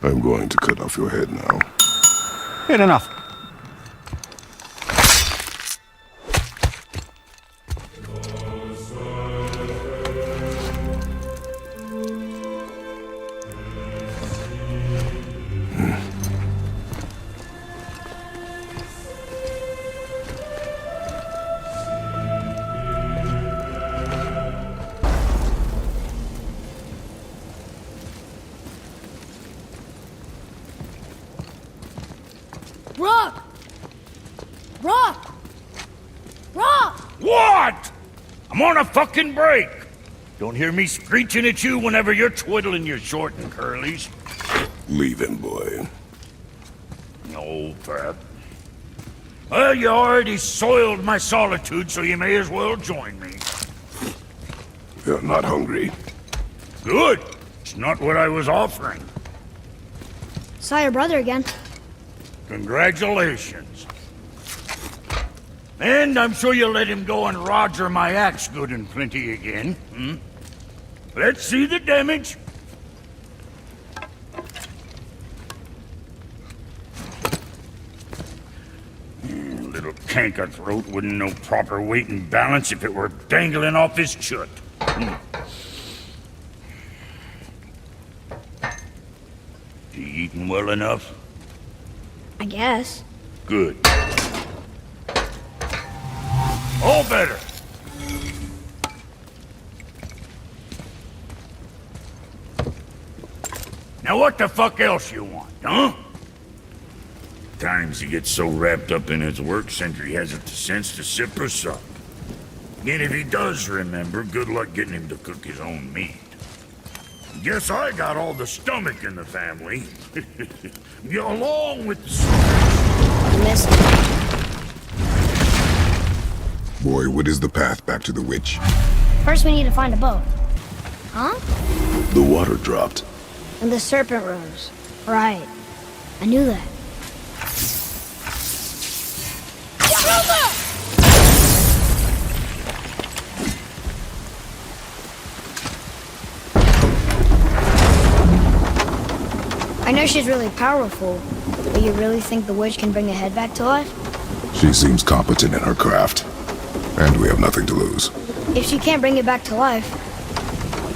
I'm going to cut off your head now. Good enough. Rock! Rock! Rock! What? I'm on a fucking break. Don't hear me screeching at you whenever you're twiddling your short and curlies. Leave him, boy. No, Pat. Well, you already soiled my solitude, so you may as well join me. You're not hungry. Good. It's not what I was offering. Saw your brother again. Congratulations. And I'm sure you'll let him go and roger my axe good and plenty again. Hmm? Let's see the damage. Little canker throat wouldn't know proper weight and balance if it were dangling off his chut. You eating well enough? I guess. Good. All better. Now what the fuck else you want, huh? Times he gets so wrapped up in his work, Sentry hasn't the sense to sip or sup. And if he does remember, good luck getting him to cook his own meat. Guess I got all the stomach in the family. Along with the... I missed it. Boy, what is the path back to the witch? First we need to find a boat. Huh? The water dropped. And the serpent rose. Right. I knew that. I know she's really powerful, but you really think the witch can bring a head back to life? She seems competent in her craft. And we have nothing to lose. If she can't bring it back to life,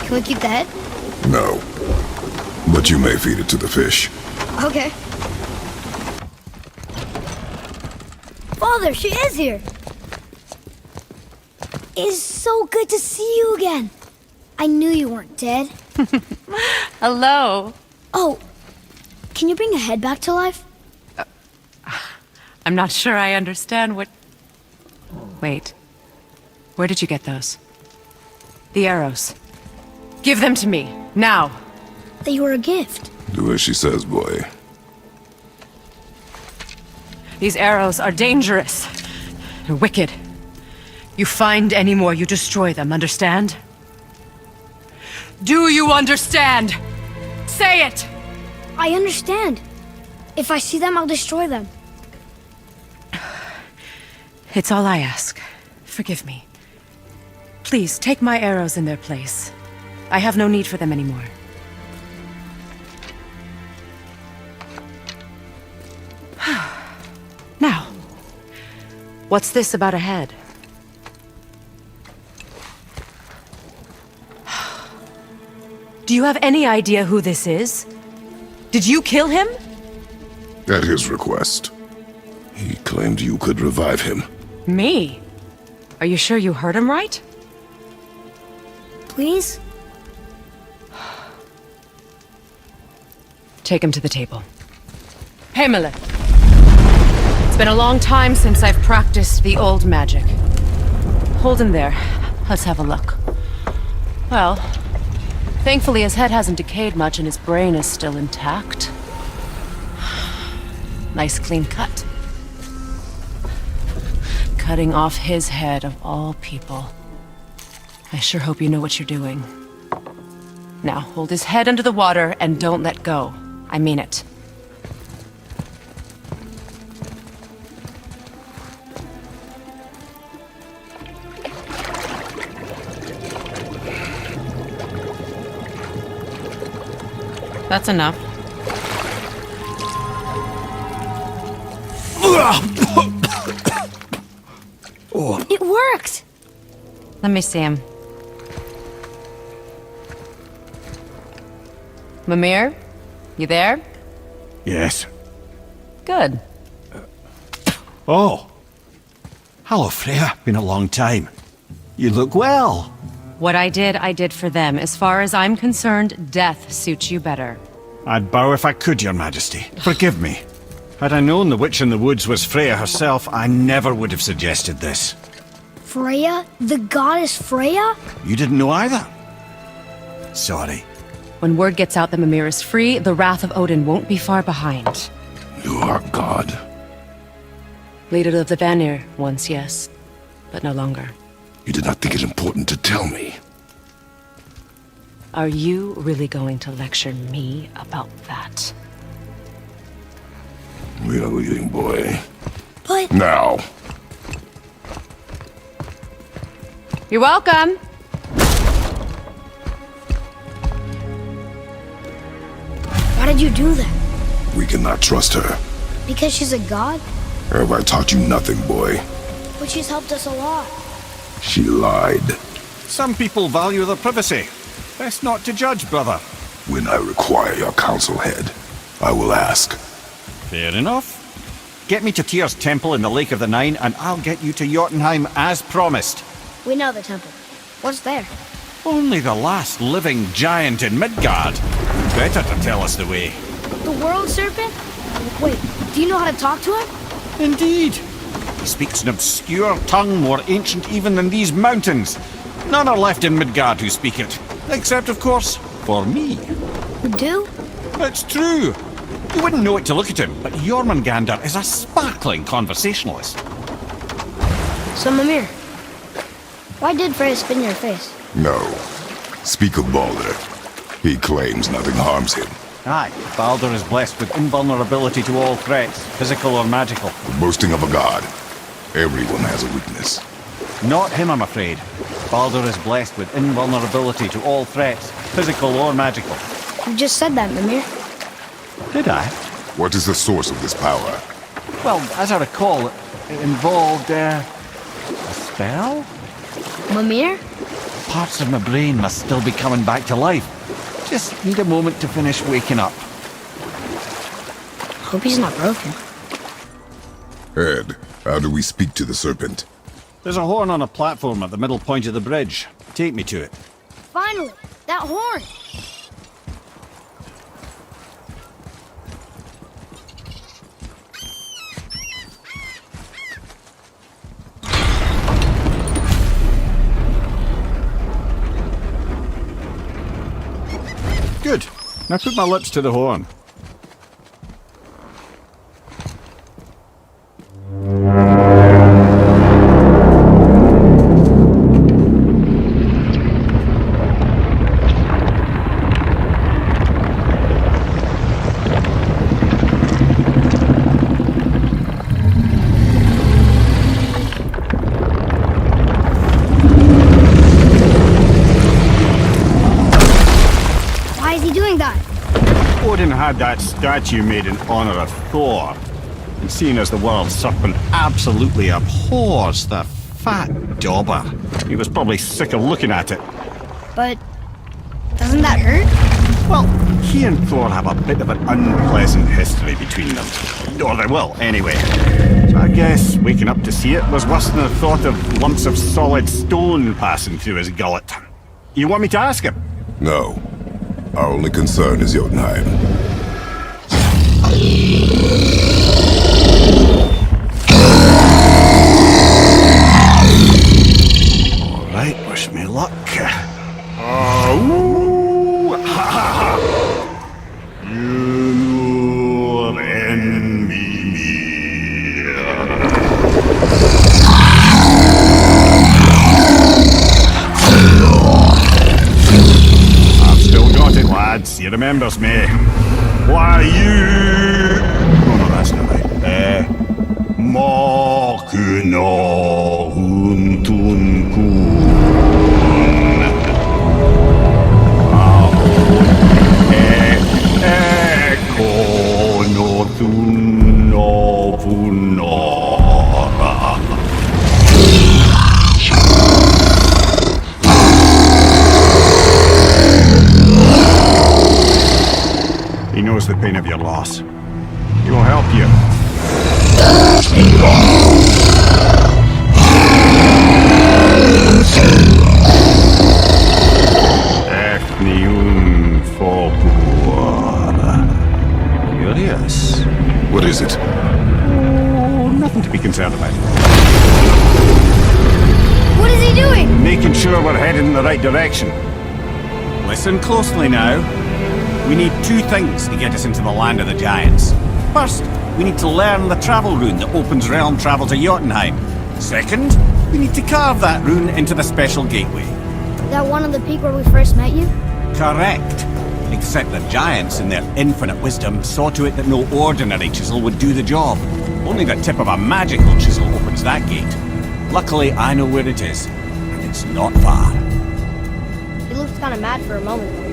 can we keep the head? No. But you may feed it to the fish. Okay. Father, she is here! It's so good to see you again. I knew you weren't dead. Hello. Oh, can you bring a head back to life? I'm not sure I understand what... Wait. Where did you get those? The arrows. Give them to me, now. They were a gift. Do as she says, boy. These arrows are dangerous. They're wicked. You find any more, you destroy them, understand? Do you understand? Say it! I understand. If I see them, I'll destroy them. It's all I ask. Forgive me. Please, take my arrows in their place. I have no need for them anymore. Now, what's this about a head? Do you have any idea who this is? Did you kill him? At his request. He claimed you could revive him. Me? Are you sure you heard him right? Please? Take him to the table. Pamela. It's been a long time since I've practiced the old magic. Hold him there. Let's have a look. Well, thankfully his head hasn't decayed much and his brain is still intact. Nice clean cut. Cutting off his head of all people. I sure hope you know what you're doing. Now, hold his head under the water and don't let go. I mean it. That's enough. It worked! Let me see him. Mimir? You there? Yes. Good. Oh. Hello, Freya. Been a long time. You look well. What I did for them. As far as I'm concerned, death suits you better. I'd bow if I could, Your Majesty. Forgive me. Had I known the witch in the woods was Freya herself, I never would have suggested this. Freya? The goddess Freya? You didn't know either? Sorry. When word gets out that Mimir is free, the wrath of Odin won't be far behind. You are God. Leader of the Vanir, once, yes. But no longer. You did not think it important to tell me. Are you really going to lecture me about that? We are leaving, boy. But... Now. You're welcome! Why did you do that? We cannot trust her. Because she's a god? Have I taught you nothing, boy? But she's helped us a lot. She lied. Some people value their privacy. Best not to judge, brother. When I require your council head, I will ask. Fair enough. Get me to Tyr's temple in the Lake of the Nine, and I'll get you to Jotunheim as promised. We know the temple. What's there? Only the last living giant in Midgard. Better to tell us the way. The world serpent? Wait, do you know how to talk to him? Indeed. He speaks an obscure tongue more ancient even than these mountains. None are left in Midgard who speak it. Except, of course, for me. You do? It's true. You wouldn't know it to look at him, but Jormungandr is a sparkling conversationalist. So, Mimir, why did Freya spit in your face? No. Speak of Baldur. He claims nothing harms him. Aye, Baldur is blessed with invulnerability to all threats, physical or magical. The boasting of a god. Everyone has a weakness. Not him, I'm afraid. Baldur is blessed with invulnerability to all threats, physical or magical. You just said that, Mimir. Did I? What is the source of this power? Well, as I recall, it involved, a spell? Mimir? Parts of my brain must still be coming back to life. Just need a moment to finish waking up. Hope he's not broken. Ed, how do we speak to the serpent? There's a horn on a platform at the middle point of the bridge. Take me to it. Finally! That horn! Good. Now put my lips to the horn. Why is he doing that? Odin had that statue made in honor of Thor. And seeing as the world serpent absolutely abhors the fat dauber, he was probably sick of looking at it. But... doesn't that hurt? Well, he and Thor have a bit of an unpleasant history between them. Or they will, anyway. So I guess waking up to see it was worse than the thought of lumps of solid stone passing through his gullet. You want me to ask him? No. Our only concern is Jotunheim. All right, wish me luck. Ooh, ha, ha, ha. You envy me. I've still got it, lads. He remembers me. Why you? Oh no, that's not right. Makuna huntun kun. Eko no thun no puno. knows the pain of your loss. He will help you. Efniun Folpur. Curious. What is it? Oh, nothing to be concerned about. What is he doing? Making sure we're heading in the right direction. Listen closely now. We need two things to get us into the land of the giants. First, we need to learn the travel rune that opens realm travel to Jotunheim. Second, we need to carve that rune into the special gateway. That one on the peak where we first met you? Correct. Except the giants, in their infinite wisdom, saw to it that no ordinary chisel would do the job. Only the tip of a magical chisel opens that gate. Luckily, I know where it is, and it's not far. He looked kind of mad for a moment.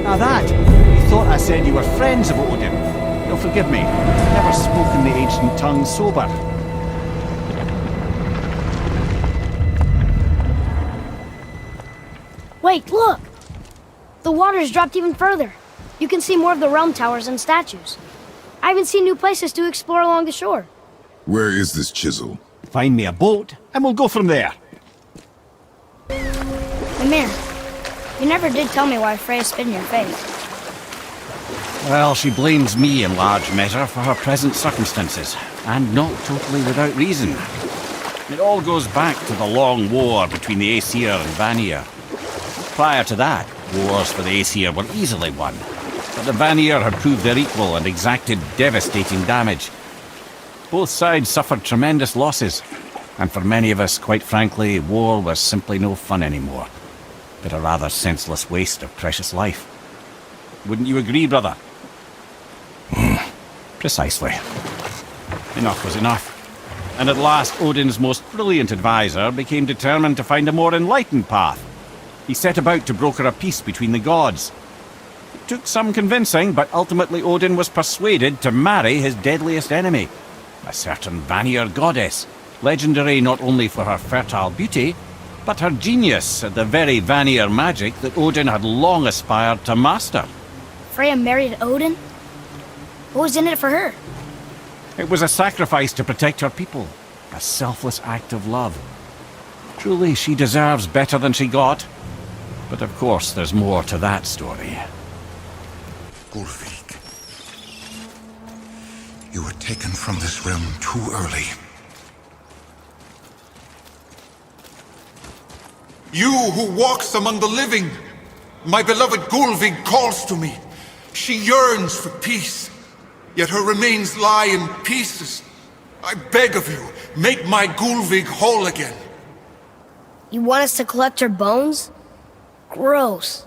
Now that, you thought I said you were friends of Odin. You'll forgive me. I've never spoken the ancient tongue sober. Wait, look! The water's dropped even further. You can see more of the realm towers and statues. I even see new places to explore along the shore. Where is this chisel? Find me a boat, and we'll go from there. Mimir, you never did tell me why Freya spit in your face. Well, she blames me in large measure for her present circumstances, and not totally without reason. It all goes back to the long war between the Aesir and Vanir. Prior to that, wars for the Aesir were easily won, but the Vanir had proved their equal and exacted devastating damage. Both sides suffered tremendous losses, and for many of us, quite frankly, war was simply no fun anymore, but a rather senseless waste of precious life. Wouldn't you agree, brother? Precisely. Enough was enough. And at last, Odin's most brilliant advisor became determined to find a more enlightened path. He set about to broker a peace between the gods. It took some convincing, but ultimately Odin was persuaded to marry his deadliest enemy, a certain Vanir goddess, legendary not only for her fertile beauty, but her genius at the very Vanir magic that Odin had long aspired to master. Freya married Odin? What was in it for her? It was a sacrifice to protect her people, a selfless act of love. Truly, she deserves better than she got. But of course, there's more to that story. Gulfig, you were taken from this realm too early. You who walks among the living, my beloved Gulfig calls to me. She yearns for peace, yet her remains lie in pieces. I beg of you, make my Gulfig whole again. You want us to collect her bones? Gross.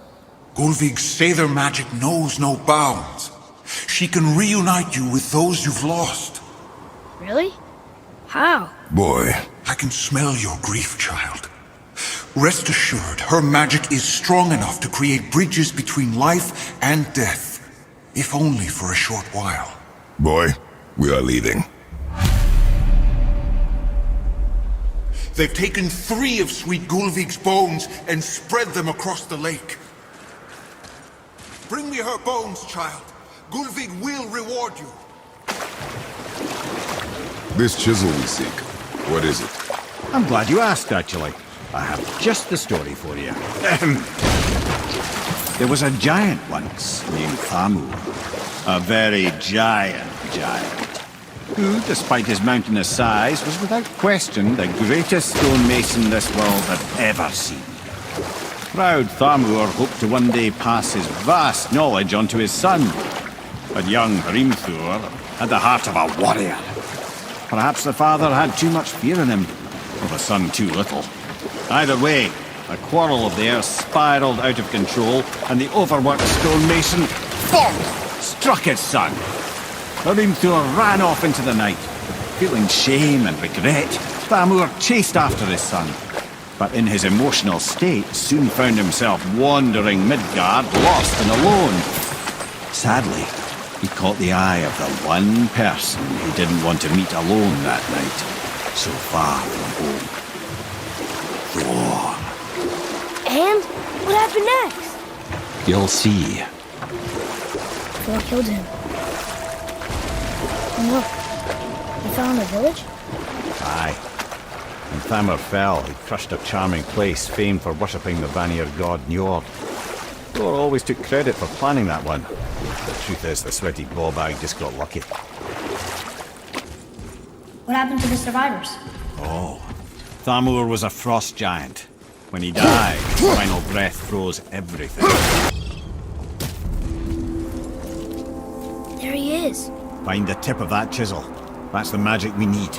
Gulfig's Sather magic knows no bounds. She can reunite you with those you've lost. Really? How? Boy, I can smell your grief, child. Rest assured, her magic is strong enough to create bridges between life and death, if only for a short while. boy, we are leaving. They've taken 3 of sweet Gulfig's bones and spread them across the lake. Bring me her bones, child. Gulfig will reward you. This chisel we seek, what is it? I'm glad you asked, actually. I have just the story for you. There was a giant once named Thamur. A very giant, who, despite his mountainous size, was without question the greatest stonemason this world had ever seen. Proud Thamur hoped to one day pass his vast knowledge on to his son. But young Hrimthur had the heart of a warrior. Perhaps the father had too much fear in him, or the son too little. Either way, a quarrel of theirs spiraled out of control, and the overworked stonemason struck his son. Hrimthur ran off into the night. Feeling shame and regret, Thamur chased after his son. But in his emotional state, soon found himself wandering Midgard, lost and alone. Sadly, he caught the eye of the one person he didn't want to meet alone that night, so far from home. Thor. And? What happened next? You'll see. Thor killed him. And look, we found the village? Aye. When Thamur fell, he crushed a charming place famed for worshipping the Vanir god Njord. Thor always took credit for planning that one. The truth is, the sweaty ballbag just got lucky. What happened to the survivors? Oh, Thamur was a frost giant. When he died, his final breath froze everything. There he is. Find the tip of that chisel. That's the magic we need.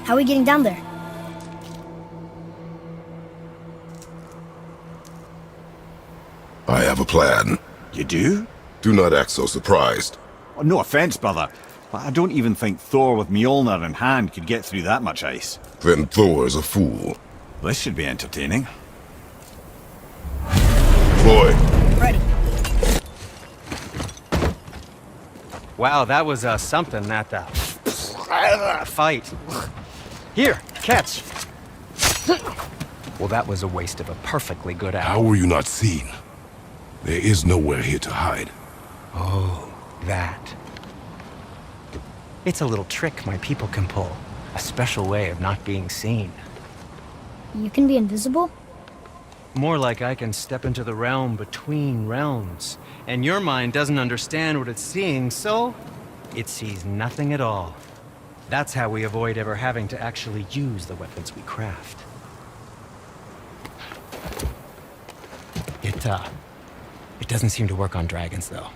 How are we getting down there? I have a plan. You do? Do not act so surprised. Oh, no offense, brother, but I don't even think Thor with Mjolnir in hand could get through that much ice. Then Thor is a fool. This should be entertaining. Boy, Ready. Wow, that was something, that fight. Here, catch. Well, that was a waste of a perfectly good how hour. were you not seen? There is nowhere here to hide. Oh, that. It's a little trick my people can pull. A special way of not being seen. You can be invisible? More like I can step into the realm between realms. And your mind doesn't understand what it's seeing, so it sees nothing at all. That's how we avoid ever having to actually use the weapons we craft. It doesn't seem to work on dragons, though.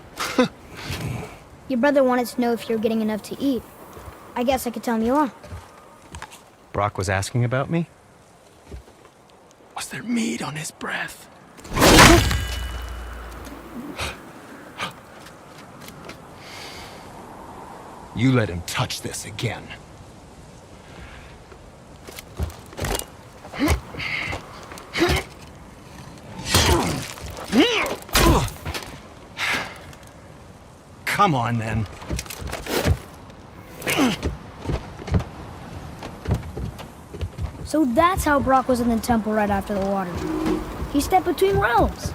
Your brother wanted to know if you're getting enough to eat. I guess I could tell him you are. Brock was asking about me? Was there meat on his breath? You let him touch this again. Come on, then. So that's how Brock was in the temple right after the water. He stepped between realms.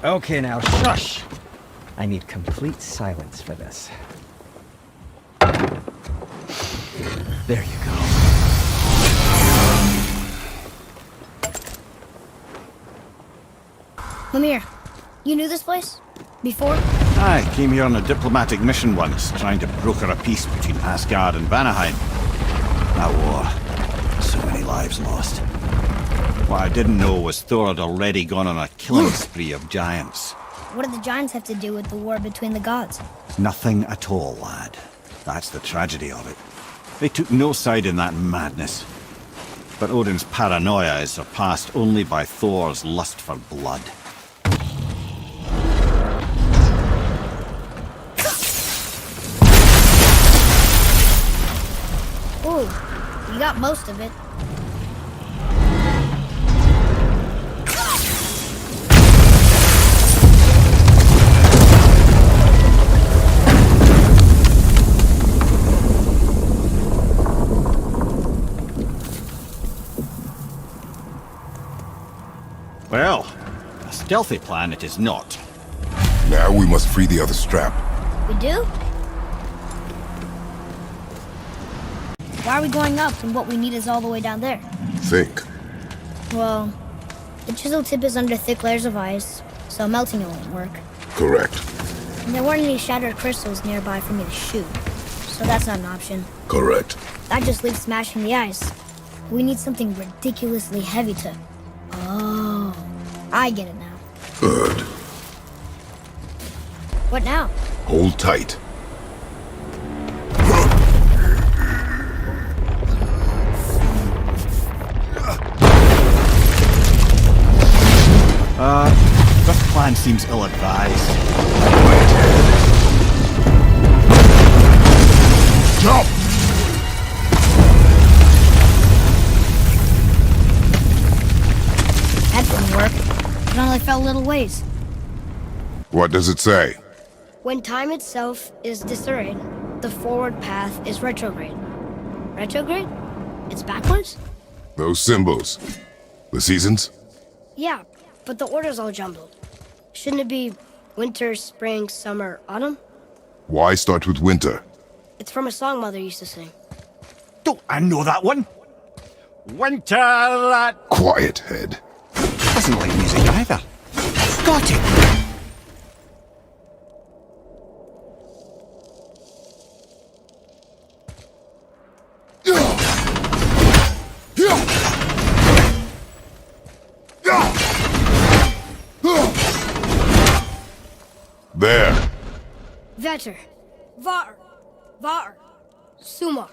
Okay, now shush. I need complete silence for this. There you go. Mimir, you knew this place? Before? I came here on a diplomatic mission once, trying to broker a peace between Asgard and Vanaheim. That war. So many lives lost. What I didn't know was Thor had already gone on a killing spree of giants. What did the giants have to do with the war between the gods? Nothing at all, lad. That's the tragedy of it. They took no side in that madness. But Odin's paranoia is surpassed only by Thor's lust for blood. Ooh, you got most of it. Well, a stealthy plan it is not. Now we must free the other strap. We do? Why are we going up when what we need is all the way down there? Think. Well, the chisel tip is under thick layers of ice, so melting it won't work. Correct. And there weren't any shattered crystals nearby for me to shoot, so that's not an option. Correct. That just leaves smashing the ice. We need something ridiculously heavy to... Oh, I get it now. Good. What now? Hold tight. This plan seems ill-advised. Jump! fell a little ways. What does it say? When time itself is disarrayed, the forward path is retrograde. Retrograde? It's backwards? Those symbols. The seasons? Yeah, but the order's all jumbled. Shouldn't it be winter, spring, summer, autumn? Why start with winter? It's from a song Mother used to sing. Don't I know that one? Winter that Quiet, Head. doesn't like music either. Got it. There. Vetter. Var. Var. Sumar.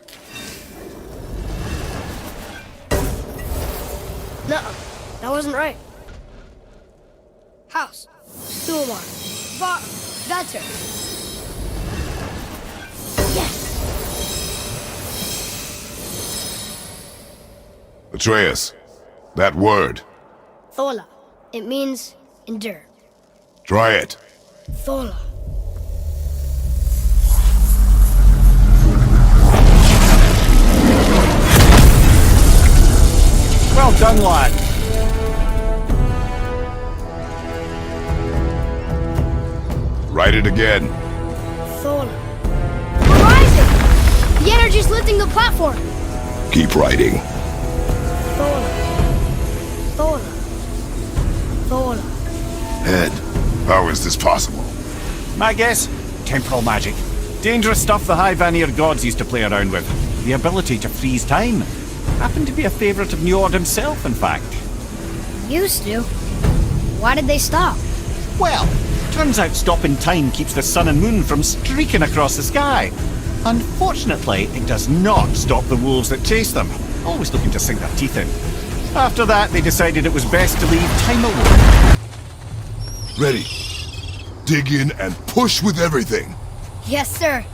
Nuh-uh. That wasn't right. House. Sumar. Var. Vetter. Yes! Atreus. That word. Thola. It means endure. Try it. Thola. Well done, lad. Write it again. Thola. We're rising! The energy's lifting the platform! Keep writing. Thola. Thola. Thola. Head. How is this possible? My guess? Temporal magic. Dangerous stuff the High Vanir gods used to play around with. The ability to freeze time. Happened to be a favourite of Njord himself, in fact. Used to. Why did they stop? Well, turns out stopping time keeps the sun and moon from streaking across the sky. Unfortunately, it does not stop the wolves that chase them, always looking to sink their teeth in. After that, they decided it was best to leave time alone. Ready. Dig in and push with everything. Yes, sir.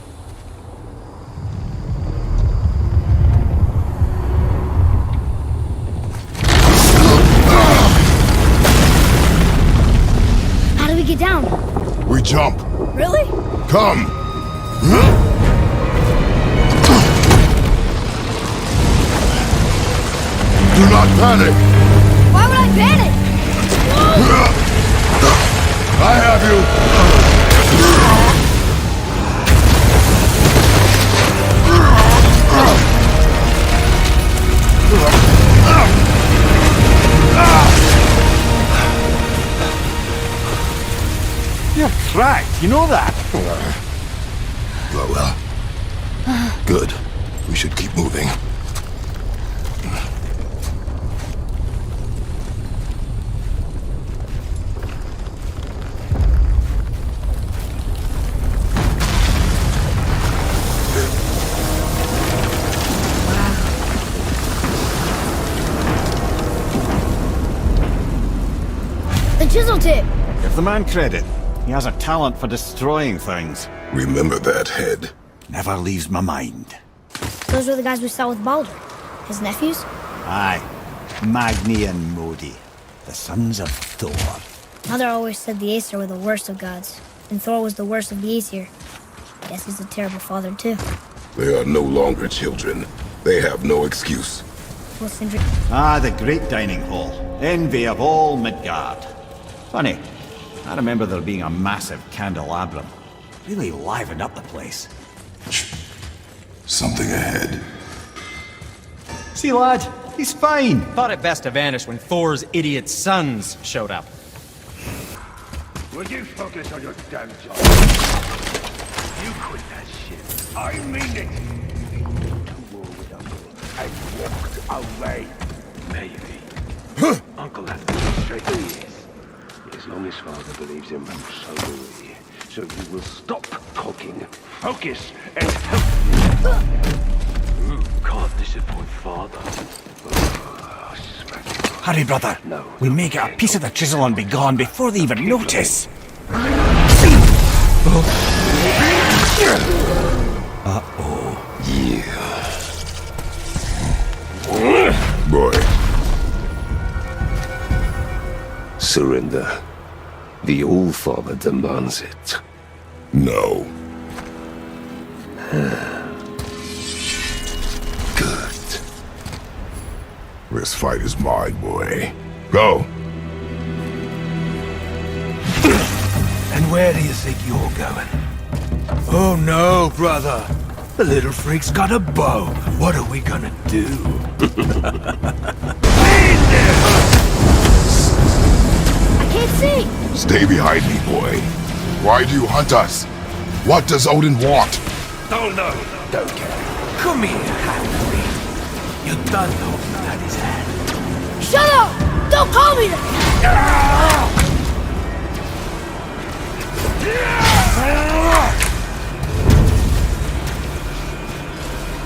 How do we get down? We jump. Really? Come. Do not panic. Why would I panic? I have you. You're cracked, you know that? Well. Good. We should keep moving. The chisel tip. Give the man credit. He has a talent for destroying things. Remember that, Head. Never leaves my mind. Those were the guys we saw with Baldur. His nephews? Aye. Magni and Modi. The sons of Thor. Mother always said the Aesir were the worst of gods, and Thor was the worst of the Aesir. Guess he's a terrible father, too. They are no longer children. They have no excuse. Will Sindri... Ah, the great dining hall. Envy of all Midgard. Funny, I remember there being a massive candelabrum. Really livened up the place. Something ahead. See, lad, he's fine. Thought it best to vanish when Thor's idiot sons showed up. Would you focus on your damn job? You quit that shit. I mean it. To war with Uncle and walked away. Maybe. Uncle has been straight for years. As long as father believes him, so do we. So you will stop talking, focus, and help me. You can't disappoint father. Oh, smack. Hurry, brother. No. We may get a piece of the chisel and be gone before they even notice. Boy. surrender. The All-Father demands it. No. Good. This fight is mine, boy. Go. And where do you think you're going? Oh no, brother. The little freak's got a bow. What are we gonna do? I can't see! Stay behind me, boy. Why do you hunt us? What does Odin want? Oh no! Don't care. Come here, half-breed. You done holding at his hand. Shut up! Don't call me that!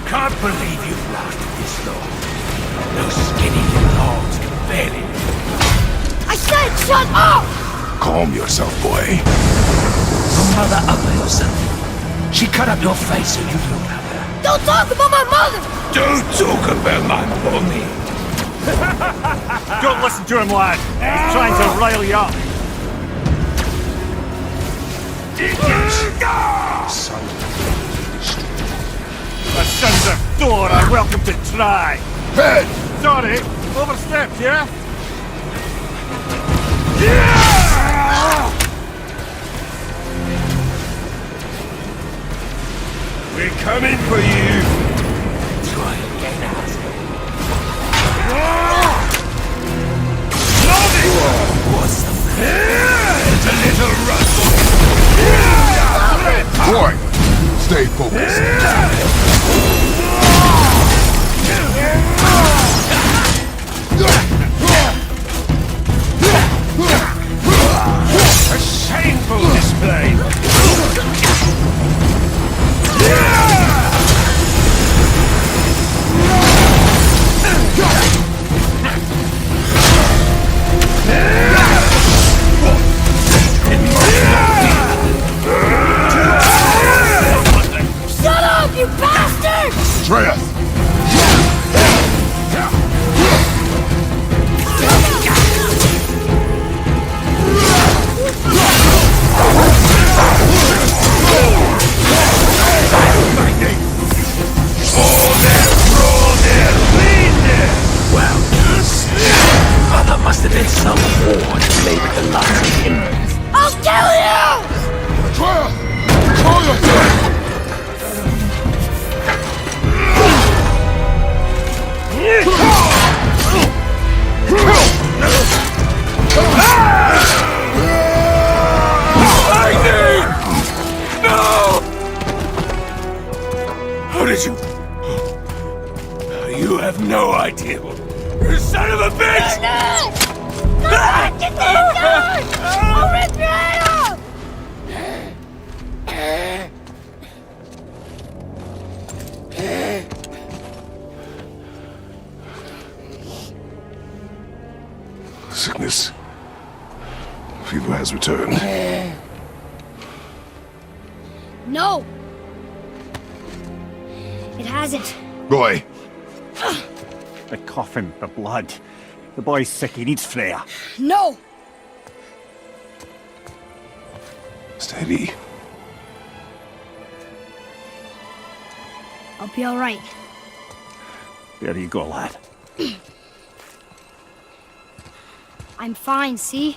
Can't believe you've lasted this long. Those skinny little hogs can barely live. I said shut up! Calm yourself, boy. Your mother ugly or something. She cut up your face so you look at her. Don't talk about my mother! Don't talk about my mommy. Don't listen to him, lad. He's trying to rile you up. The sons of Thor are welcome to try. Head! Sorry, overstepped, yeah? We're coming for you! Try again, asshole. What's the It's a little rustle! Boy! Stay focused. A shameful display! Shut up, you bastard! Atreus! Well, there must have been some war to make the last of him. I'll kill you! Atreus! Control yourself! Lightning! No! How did you... You have no idea. You son of a bitch! Get the gun! I'll rip your head off! Sickness. Fever has returned. No! It hasn't. Boy, The coughing, the blood. The boy's sick, he needs Freya. No! steady. I'll be alright. There you go, lad. I'm fine, see?